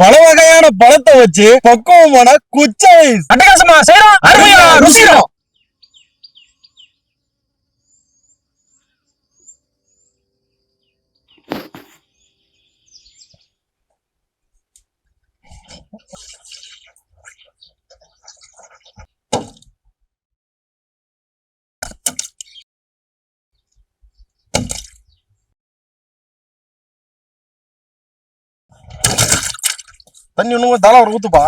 பல வகையான பழத்தை வச்சு பக்குவமான குச்சை அட்டகாசமா செய்யறோம். அருமையா ருசிக்கிறோம். தண்ணி ஒண்ணு தலை ஒரு ஊத்துப்பா.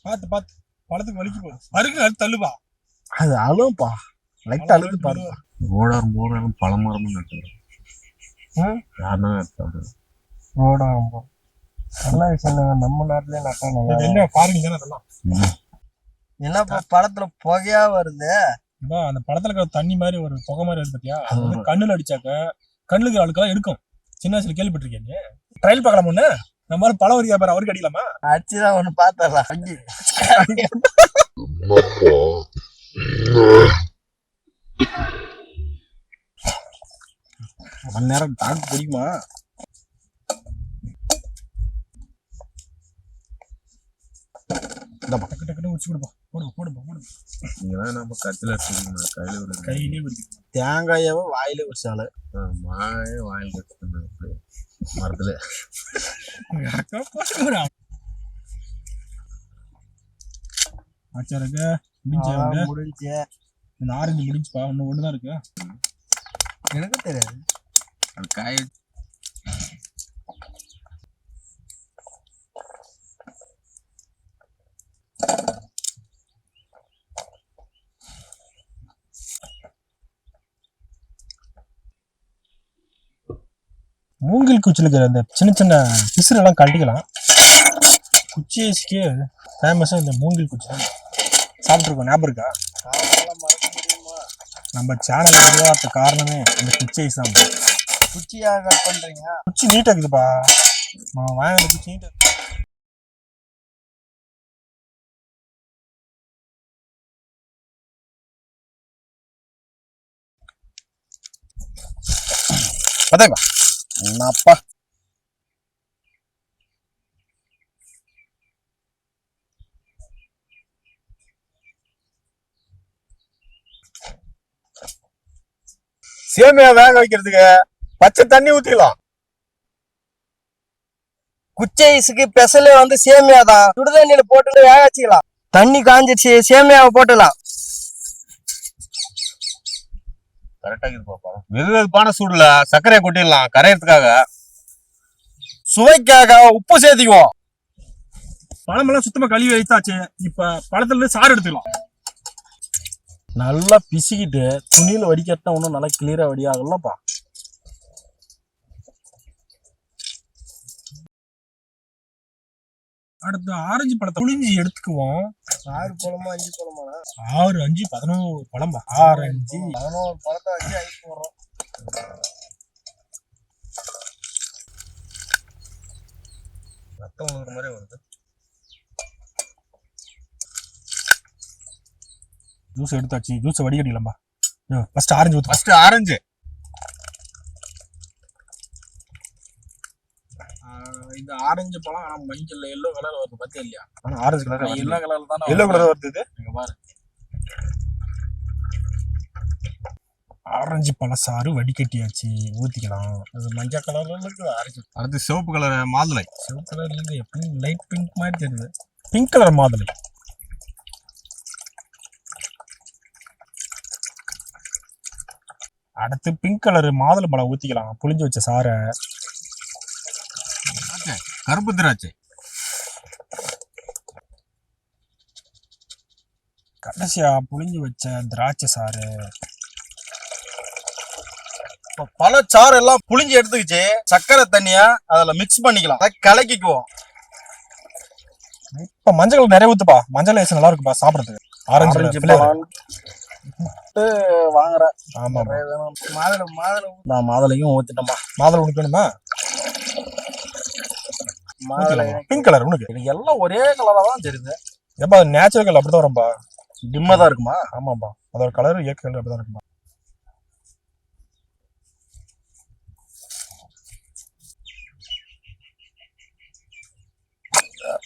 பாத்து பாத்து பழத்துக்கு வலிக்கு போகுது. அருக்கு அது தள்ளுப்பா. அது அழுப்பா. லைட்டா அழுது பாருப்பா. ஓடாரம் பழமரமும் நட்டுறேன். யாருன்னா நட்டாரு ஓடாரம் நல்ல விஷயம். நம்ம நாட்டிலே நட்டா என்ன பாருங்க தானே அதெல்லாம். என்னப்பா பழத்துல புகையா வருது. அந்த பழத்துல இருக்கிற தண்ணி மாதிரி ஒரு புகை மாதிரி வருது பாத்தியா? அது வந்து கண்ணுல அடிச்சாக்க கண்ணுக்கு அழுக்கெல்லாம் எடுக்கும். சின்ன வயசுல கேள்விப்பட்டிருக்கீங்க. ட்ரையல் பார்க்கலாம் ஒண்ணு. நம்ம பழம் வரியா பாரு, அவருக்கு அடிக்கலாமா? அடிச்சுதான் ஒண்ணு பாத்தரலாம். மணி நேரம் டாக் பிடிக்குமா? டக்கு டக்குன்னு உச்சி கொடுப்பா. நீங்கதான் நம்ம கத்தில கையிலே தேங்காயாவ வாயிலே உச்சால மாயே வாயில் கட்டு மரத்துல ஆச்சாரங்க முடிஞ்சு. இந்த ஆரஞ்சு முடிஞ்சுப்பா. இன்னும் ஒண்ணுதான் இருக்கு. எனக்கு தெரியாது. காய் மூங்கில் குச்சியில் இருக்கிற அந்த சின்ன சின்ன பிசுரெல்லாம் கழட்டிக்கலாம். குச்சி ஐஸ்க்கு ஃபேமஸாக இந்த மூங்கில் குச்சி தான் சாப்பிட்ருக்கோம். ஞாபகம் இருக்கா? நம்ம சேனல் உருவாக்க காரணமே இந்த குச்சி ஐஸ் தான். குச்சியாக கட் பண்ணுறீங்க? குச்சி நீட்டாக இருக்குதுப்பா. வாங்க குச்சி நீட்டாக. அதாங்க அப்பா சேமியா வேக வைக்கிறதுக்கு பச்சை தண்ணி ஊத்திக்கலாம். குச்சி ஐஸுக்கு ஸ்பெஷலே வந்து சேமியா தான். சுடுதண்ணியில போட்டு வேக வச்சுக்கலாம். தண்ணி காஞ்சிச்சு, சேமியாவை போட்டுலாம். கரெக்டா இருக்குப்பா. வெதுவெதுப்பான சூடுல சர்க்கரையை கொட்டிடலாம் கரையறதுக்காக. சுவைக்காக உப்பு சேர்த்திக்குவோம். பழமெல்லாம் சுத்தமா கழுவி வைத்தாச்சு. இப்ப பழத்துல இருந்து சாறு எடுத்துக்கலாம். நல்லா பிசிக்கிட்டு துணியில வடிக்கட்டா ஒன்னும் நல்லா கிளியரா வடியாகலப்பா. அடுத்து ஆரஞ்சு பழத்தை புளிஞ்சி எடுத்துக்குவோம். 6 பழமா 5 பழமா? 6 5 11 பழம்பா. 6 5 11 பழத்தை வச்சு ஐஸ் போடுறோம். ரத்தம் ஒரு மாதிரி வருது. ஜூஸ் எடுத்தாச்சு. ஜூஸ் வடிகட்டிக்கலாம்பா. ஃபர்ஸ்ட் ஆரஞ்சு ஊத்து. First orange. இது ஆரஞ்சு பழம். ஆனா மஞ்சள் எல்லோ கலர் வருது பாத்தியா இல்லையா? ஆனா ஆரஞ்சு கலர் எல்லோ கலர்ல தானே. எல்லோ கலர் வருது. இங்க பாரு. ஆரஞ்சு பழசாறு வடிகட்டியாச்சு. ஊத்திக்கலாம். அது மஞ்சள் கலர்ல இருக்கு. ஆரஞ்சு. அடுத்து சிவப்பு கலர் மாதுளை. சிவப்பு கலர் இல்லைங்க, எப்படியும் லைட் பிங்க் மாதிரி தெரியுது. பிங்க் கலர் மாதுளை. அடுத்து பிங்க் கலர் மாதுளை பழம் ஊத்திக்கலாம். புளிஞ்சு வச்ச சாறை. கருப்பு திராட்சை. கடைசியா புளிஞ்சு வச்ச திராட்சை சாறு. பழச்சாறு எல்லாம் புளிஞ்சு எடுத்துக்கிச்சு. சர்க்கரை தண்ணியா அதுல மிக்ஸ் பண்ணிக்கலாம். கலக்கிக்குவோம். இப்ப மஞ்சள் நிறைய ஊத்துப்பா. மஞ்சள் ஐஸ் நல்லா இருக்குப்பா சாப்பிடறதுக்கு. ஆரஞ்சு வாங்குற. ஆமா நான் மாதுளையும் ஊத்திட்டோமா. மாதுளை உனக்கு பிங்க் கலர் உனக்கு. எல்லாம் ஒரே கலரா தான் தெரியுது. எப்பா நேச்சுரல் கலர் அப்படிதான் வரும்பா. டிம்மா தான் இருக்குமா? ஆமாப்பா, அதோட கலர் ஏக்க கலர் அப்படிதான் இருக்குமா.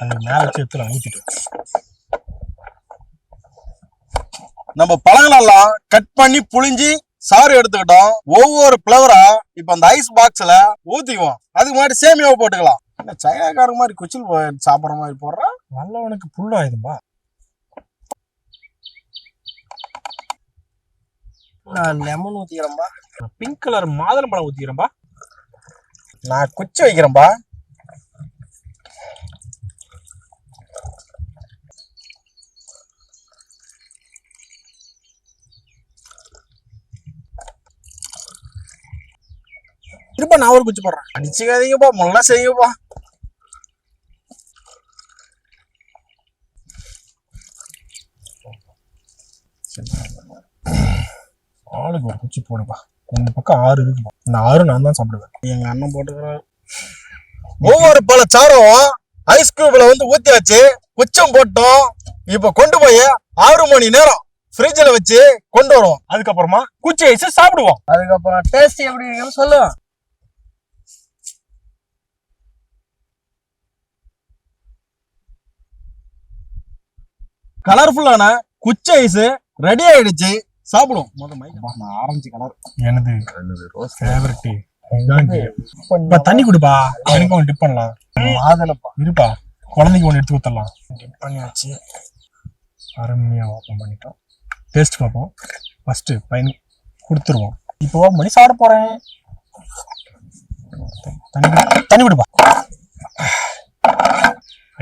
அது மேல வச்சு எடுத்துல ஊத்திட்டு நம்ம பழங்களெல்லாம் கட் பண்ணி புளிஞ்சி சாறு எடுத்துக்கிட்டோம். ஒவ்வொரு பிளவரா இப்ப அந்த ஐஸ் பாக்ஸ்ல ஊத்திக்குவோம். அதுக்கு முன்னாடி சேமியாவை போட்டுக்கலாம். என்ன சைனாக்காரங்க மாதிரி குச்சில் சாப்பிட்ற மாதிரி போடுறா? நல்லவனுக்கு புல்லாயுதும்பா. நான் லெமன் ஊத்திக்கிறேன்பா. பிங்க் கலர் மாதுளம்பழம் ஊத்திக்கிறேன்பா. நான் குச்சி வைக்கிறேன்பா. இருப்பா, நான் ஒரு குச்சி போடுறேன். அடிச்சுக்காதீங்கப்பா, முள்ள செய்யுப்பா. ஆளுக்கு ஒரு குச்சி போடுப்பா. இந்த பக்கம் 6 இருக்குப்பா. இந்த 6 நான் தான் சாப்பிடுவேன். எங்க அண்ணன் போட்டுக்கிறாரு. ஒவ்வொரு பழ சாரம் ஐஸ் கியூப்ல வந்து ஊத்தியாச்சு, குச்சம் போட்டோம். இப்ப கொண்டு போய் 6 மணி நேரம் ஃப்ரிட்ஜ்ல வச்சு கொண்டு வருவோம். அதுக்கப்புறமா குச்சி ஐஸ் சாப்பிடுவோம். அதுக்கப்புறம் டேஸ்ட் எப்படி இருக்குன்னு சொல்லுவோம். கலர்ஃபுல்லான குச்சி ஐஸ் ரெடி ஆயிடுச்சு. சாப்பிடுவோம். ஆரஞ்சு கலர் எனது ரோஸ் ஃபேவரட். இப்ப தண்ணி குடுப்பா, எனக்கு ஒன்று டிப் பண்ணலாம். மாதுளப்பா இருப்பா, குழந்தைக்கு ஒன்று எடுத்து ஊத்தலாம். டிப் பண்ணியாச்சு. அருமையா ஓப்பன் பண்ணிட்டோம். டேஸ்ட் பார்ப்போம். ஃபர்ஸ்ட் பையனுக்கு கொடுத்துருவோம். இப்போ ஓப்பன் பண்ணி சாப்பிட போறேன். தண்ணி குடுப்பா.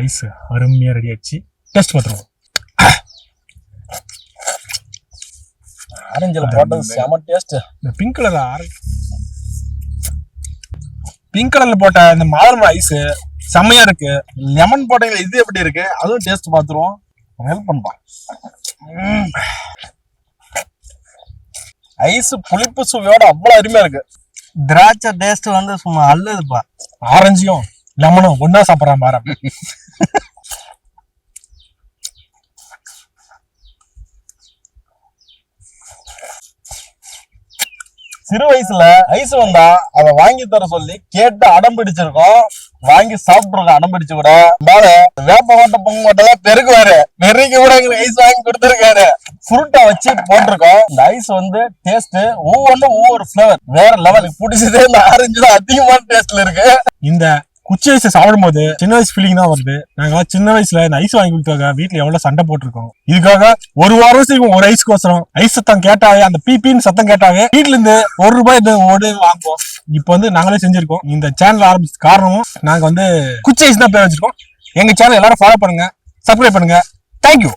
ஐஸ் அருமையா ரெடி ஆச்சு. டேஸ்ட் பார்த்துருவோம். ஆரஞ்சில் போட்டது செம டேஸ்ட். இந்த பிங்க் கலர்ல போட்ட இந்த மாதுளம்பழம் ஐஸ் செம்மையா இருக்கு. லெமன் போட்டீங்களா, இது எப்படி இருக்கு அதுவும் டேஸ்ட் பார்த்துருவோம். ஹெல்ப் பண்ணுப்பா. ஐஸ் புளிப்பு சுவையோட அவ்வளவு அருமையா இருக்கு. திராட்சை டேஸ்ட் வந்து சும்மா அல்லதுப்பா. ஆரஞ்சியும் லெமனும் ஒன்னா சாப்பிட்றான் பாரு. சிறு வயசுல ஐஸ் வந்தா அதை வாங்கி தர சொல்லி கேட்டு அடம் பிடிச்சிருக்கோம். வாங்கி சாப்பிட்டுருக்கோம் அடம் பிடிச்சு கூட. வேப்ப கோட்டை பொங்க கோட்டெல்லாம் பெருக்குவாரு, பெருக்கி கூட எங்களுக்கு ஐஸ் வாங்கி கொடுத்துருக்காரு. ஃப்ரூட்டா வச்சு போட்டிருக்கோம். இந்த ஐஸ் வந்து டேஸ்ட் ஒவ்வொரு ஃபிளவர் வேற லெவலுக்கு பிடிச்சதே. இந்த ஆரஞ்சு தான் அதிகமான டேஸ்ட்ல இருக்கு. இந்த குச்சி ஐஸ் சாப்பிடும் போது சின்ன வயசு ஃபீலிங் தான் வருது. நாங்க சின்ன வயசுல இந்த ஐஸ் வாங்கி கொடுத்தாங்க, வீட்டுல எவ்வளவு சண்டை போட்டிருக்கோம். இதுக்காக ஒரு வாரம் செய்வோம் ஒரு ஐஸ்க்கோசரம். ஐஸ் சத்தம் கேட்டாவே, அந்த பீப்பின்னு சத்தம் கேட்டாவே வீட்டுல இருந்து ₹1 வாங்குவோம். இப்ப வந்து நாங்களே செஞ்சிருக்கோம். இந்த சேனல் ஆரம்பிச்ச காரணமும் நாங்க வந்து குச்சி ஐஸ் தான் பேர் வச்சிருக்கோம். எங்க சேனல் எல்லாரும் ஃபாலோ பண்ணுங்க, சப்ஸ்கிரைப் பண்ணுங்க. தேங்க்யூ.